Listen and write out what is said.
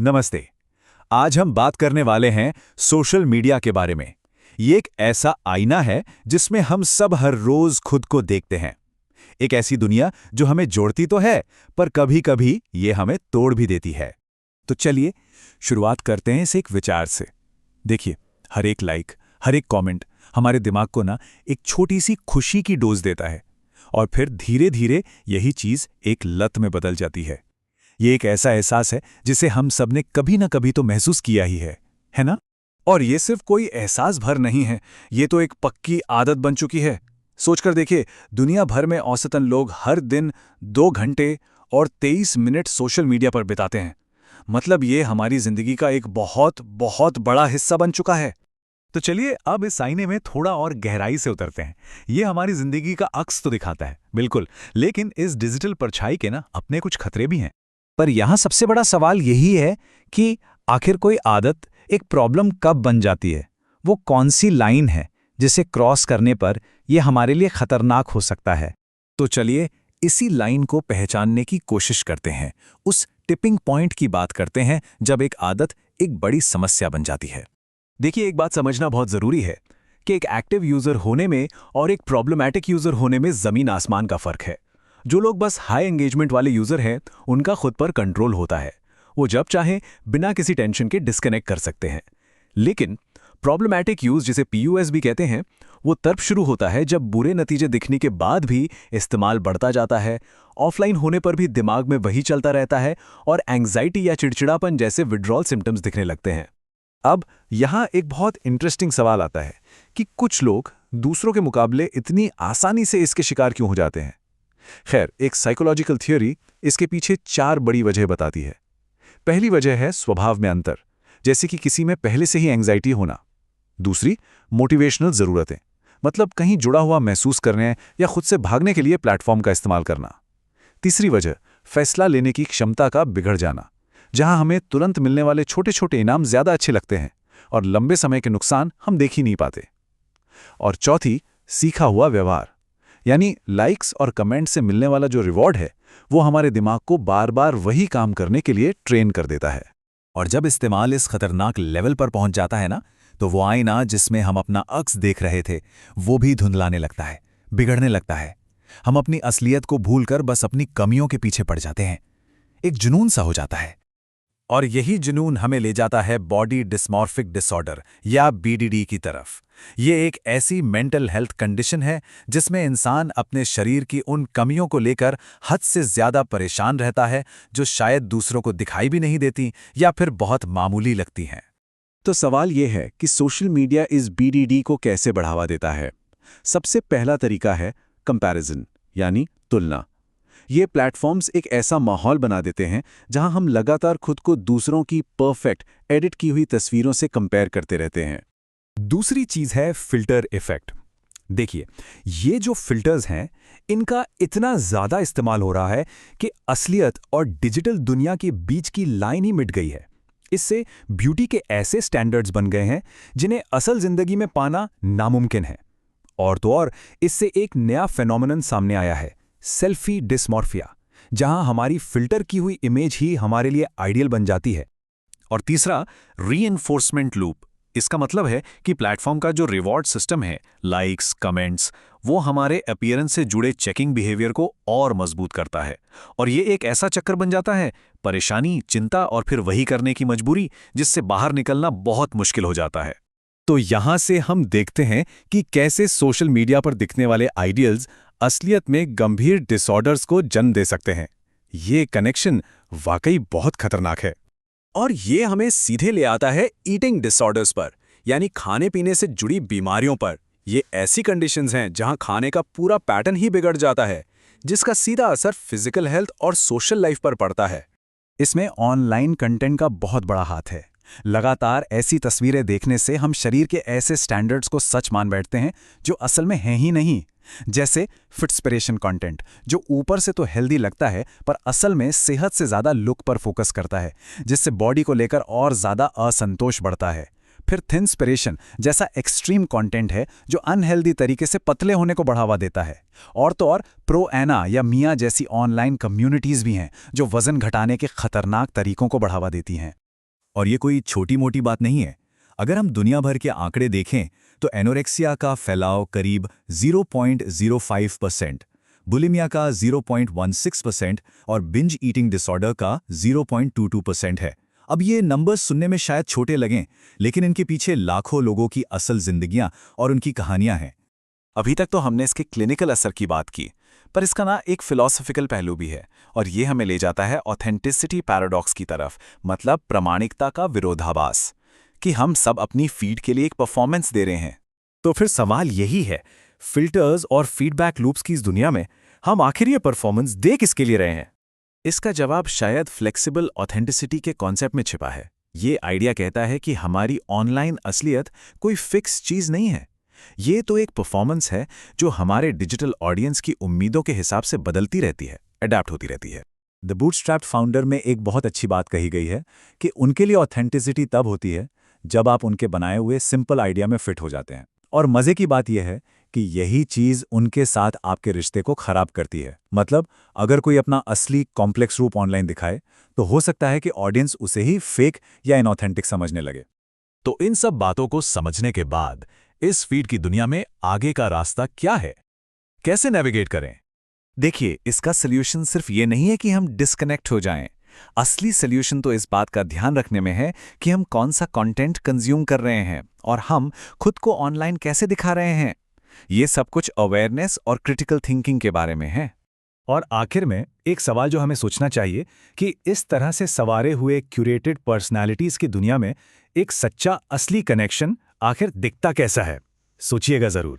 नमस्ते। आज हम बात करने वाले हैं सोशल मीडिया के बारे में। ये एक ऐसा आईना है जिसमें हम सब हर रोज खुद को देखते हैं। एक ऐसी दुनिया जो हमें जोड़ती तो है, पर कभी-कभी ये हमें तोड़ भी देती है। तो चलिए शुरुआत करते हैं इस एक विचार से। देखिए, हर एक लाइक, हर एक कमेंट हमारे दिमाग को एक छोटी सी खुशी की डोज देता है, और फिर धीरे-धीरे यही चीज एक लत में बदल जाती है। ये एक ऐसा एहसास है जिसे हम सब ने कभी ना कभी तो महसूस किया ही है ना? और ये सिर्फ कोई एहसास भर नहीं है, ये तो एक पक्की आदत बन चुकी है। सोचकर देखिए, दुनिया भर में औसतन लोग हर दिन 2 घंटे और 23 मिनट सोशल मीडिया पर बिताते हैं। मतलब ये हमारी जिंदगी का एक बहुत बहुत बड़ा हिस्सा बन चुका है। तो चलिए अब इस आईने में थोड़ा और गहराई से उतरते हैं। ये हमारी जिंदगी का अक्स तो दिखाता है, बिल्कुल, लेकिन इस डिजिटल परछाई के अपने कुछ खतरे भी हैं। पर यहाँ सबसे बड़ा सवाल यही है कि आखिर कोई आदत एक प्रॉब्लम कब बन जाती है? वो कौन सी लाइन है जिसे क्रॉस करने पर यह हमारे लिए खतरनाक हो सकता है? तो चलिए इसी लाइन को पहचानने की कोशिश करते हैं। उस टिपिंग पॉइंट की बात करते हैं जब एक आदत एक बड़ी समस्या बन जाती है। देखिए, एक बात समझना बहुत जरूरी है कि एक एक्टिव यूजर होने में और एक प्रॉब्लमैटिक यूजर होने में जमीन आसमान का फर्क है। जो लोग बस हाई एंगेजमेंट वाले यूजर हैं, उनका खुद पर कंट्रोल होता है। वो जब चाहें बिना किसी टेंशन के डिस्कनेक्ट कर सकते हैं। लेकिन प्रॉब्लमैटिक यूज, जिसे पीयूएस भी कहते हैं, वो तब शुरू होता है जब बुरे नतीजे दिखने के बाद भी इस्तेमाल बढ़ता जाता है, ऑफलाइन होने पर भी दिमाग में वही चलता रहता है और एंग्जाइटी या चिड़चिड़ापन जैसे विड्रॉल सिम्टम्स दिखने लगते हैं। अब यहाँ एक बहुत इंटरेस्टिंग सवाल आता है कि कुछ लोग दूसरों के मुकाबले इतनी आसानी से इसके शिकार क्यों हो जाते हैं। खैर, एक साइकोलॉजिकल थियोरी इसके पीछे 4 बड़ी वजह बताती है। पहली वजह है स्वभाव में अंतर, जैसे कि किसी में पहले से ही एंग्जाइटी होना। दूसरी, मोटिवेशनल ज़रूरतें, मतलब कहीं जुड़ा हुआ महसूस करने या खुद से भागने के लिए प्लेटफॉर्म का इस्तेमाल करना। तीसरी वजह, फैसला लेने की क्षमता का बिगड़ जाना, जहां हमें तुरंत मिलने वाले छोटे छोटे इनाम ज़्यादा अच्छे लगते हैं और लंबे समय के नुकसान हम देख ही नहीं पाते। और चौथी, सीखा हुआ व्यवहार, यानी लाइक्स और कमेंट से मिलने वाला जो रिवॉर्ड है, वो हमारे दिमाग को बार बार वही काम करने के लिए ट्रेन कर देता है। और जब इस्तेमाल इस खतरनाक लेवल पर पहुंच जाता है तो वो आईना जिसमें हम अपना अक्स देख रहे थे, वो भी धुंधलाने लगता है, बिगड़ने लगता है। हम अपनी असलियत को भूलकर बस अपनी कमियों के पीछे पड़ जाते हैं। एक जुनून सा हो जाता है। और यही जुनून हमें ले जाता है बॉडी डिस्मॉर्फिक डिसऑर्डर या बीडीडी की तरफ। ये एक ऐसी मेंटल हेल्थ कंडीशन है जिसमें इंसान अपने शरीर की उन कमियों को लेकर हद से ज्यादा परेशान रहता है, जो शायद दूसरों को दिखाई भी नहीं देती या फिर बहुत मामूली लगती हैं। तो सवाल ये है कि सोशल मीडिया इस बीडीडी को कैसे बढ़ावा देता है। सबसे पहला तरीका है कंपैरिजन, यानी तुलना। ये प्लेटफॉर्म्स एक ऐसा माहौल बना देते हैं जहां हम लगातार खुद को दूसरों की परफेक्ट एडिट की हुई तस्वीरों से कंपेयर करते रहते हैं। दूसरी चीज है फिल्टर इफेक्ट। देखिए, ये जो फिल्टर्स हैं, इनका इतना ज्यादा इस्तेमाल हो रहा है कि असलियत और डिजिटल दुनिया के बीच की लाइन ही मिट गई है। इससे ब्यूटी के ऐसे स्टैंडर्ड्स बन गए हैं जिन्हें असल जिंदगी में पाना नामुमकिन है। और तो और इससे एक नया फेनोमेनन सामने आया है, सेल्फी डिस्मॉर्फिया, जहां हमारी फिल्टर की हुई इमेज ही हमारे लिए आइडियल बन जाती है। और तीसरा, रीइंफोर्समेंट लूप। इसका मतलब है कि प्लेटफॉर्म का जो रिवॉर्ड सिस्टम है, लाइक्स, कमेंट्स, वो हमारे अपीयरेंस से जुड़े चेकिंग बिहेवियर को और मजबूत करता है। और ये एक ऐसा चक्कर बन जाता है, परेशानी, चिंता और फिर वही करने की मजबूरी, जिससे बाहर निकलना बहुत मुश्किल हो जाता है। तो यहां से हम देखते हैं कि कैसे सोशल मीडिया पर दिखने वाले आइडियल्स असलियत में गंभीर डिसऑर्डर्स को जन्म दे सकते हैं। ये कनेक्शन वाकई बहुत खतरनाक है। और ये हमें सीधे ले आता है ईटिंग डिसऑर्डर्स पर, यानी खाने पीने से जुड़ी बीमारियों पर। ये ऐसी कंडीशंस हैं जहां खाने का पूरा पैटर्न ही बिगड़ जाता है, जिसका सीधा असर फिजिकल हेल्थ और सोशल लाइफ पर पड़ता है। इसमें ऑनलाइन कंटेंट का बहुत बड़ा हाथ है। लगातार ऐसी तस्वीरें देखने से हम शरीर के ऐसे स्टैंडर्ड्स को सच मान बैठते हैं जो असल में हैं ही नहीं। जैसे फिट्सपिरेशन कंटेंट, जो ऊपर से तो हेल्दी लगता है पर असल में सेहत से ज्यादा लुक पर फोकस करता है, जिससे बॉडी को लेकर और ज्यादा असंतोष बढ़ता है। फिर थिनस्पिरेशन जैसा एक्सट्रीम कंटेंट है जो अनहेल्दी तरीके से पतले होने को बढ़ावा देता है। और तो और प्रो एना या मिया जैसी ऑनलाइन कम्युनिटीज भी हैं जो वजन घटाने के खतरनाक तरीकों को बढ़ावा देती हैं। और ये कोई छोटी मोटी बात नहीं है। अगर हम दुनिया भर के आंकड़े देखें तो एनोरेक्सिया का फैलाव करीब 0.05%, बुलिमिया का 0.16% और बिंज ईटिंग डिसऑर्डर का 0.22% है। अब ये नंबर्स सुनने में शायद छोटे लगें, लेकिन इनके पीछे लाखों लोगों की असल जिंदगियां और उनकी कहानियां हैं। अभी तक तो हमने इसके क्लिनिकल असर की बात की, पर इसका एक फिलॉसफिकल पहलू भी है, और ये हमें ले जाता है ऑथेंटिसिटी पैराडॉक्स की तरफ, मतलब प्रामाणिकता का विरोधाभास, कि हम सब अपनी फीड के लिए एक परफॉर्मेंस दे रहे हैं। तो फिर सवाल यही है, फिल्टर्स और फीडबैक लूप्स की इस दुनिया में हम आखिर ये परफॉर्मेंस दे किसके लिए रहे हैं? इसका जवाब शायद फ्लेक्सिबल ऑथेंटिसिटी के कॉन्सेप्ट में छिपा है। ये आइडिया कहता है कि हमारी ऑनलाइन असलियत कोई फिक्स चीज नहीं है। ये तो एक परफॉर्मेंस है जो हमारे डिजिटल ऑडियंस की उम्मीदों के हिसाब से बदलती रहती है, अडैप्ट होती रहती है। द बूटस्ट्रैप्ड फाउंडर में एक बहुत अच्छी बात कही गई है कि उनके लिए ऑथेंटिसिटी तब होती है जब आप उनके बनाए हुए सिंपल आइडिया में फिट हो जाते हैं। और मजे की बात यह है कि यही चीज उनके साथ आपके रिश्ते को खराब करती है। मतलब अगर कोई अपना असली कॉम्प्लेक्स रूप ऑनलाइन दिखाए तो हो सकता है कि ऑडियंस उसे ही फेक या इनऑथेंटिक समझने लगे। तो इन सब बातों को समझने के बाद इस फीड की दुनिया में आगे का रास्ता क्या है? कैसे नेविगेट करें? देखिए, इसका सल्यूशन सिर्फ ये नहीं है कि हम डिस्कनेक्ट हो जाएं। असली सल्यूशन तो इस बात का ध्यान रखने में है कि हम कौन सा कंटेंट कंज्यूम कर रहे हैं और हम खुद को ऑनलाइन कैसे दिखा रहे हैं। ये सब कुछ अवेयरनेस और क्रिटिकल थिंकिंग के बारे में है। और आखिर में एक सवाल जो हमें सोचना चाहिए कि इस तरह से संवारे हुए क्यूरेटेड पर्सनालिटीज की दुनिया में एक सच्चा असली कनेक्शन आखिर दिखता कैसा है? सोचिएगा जरूर।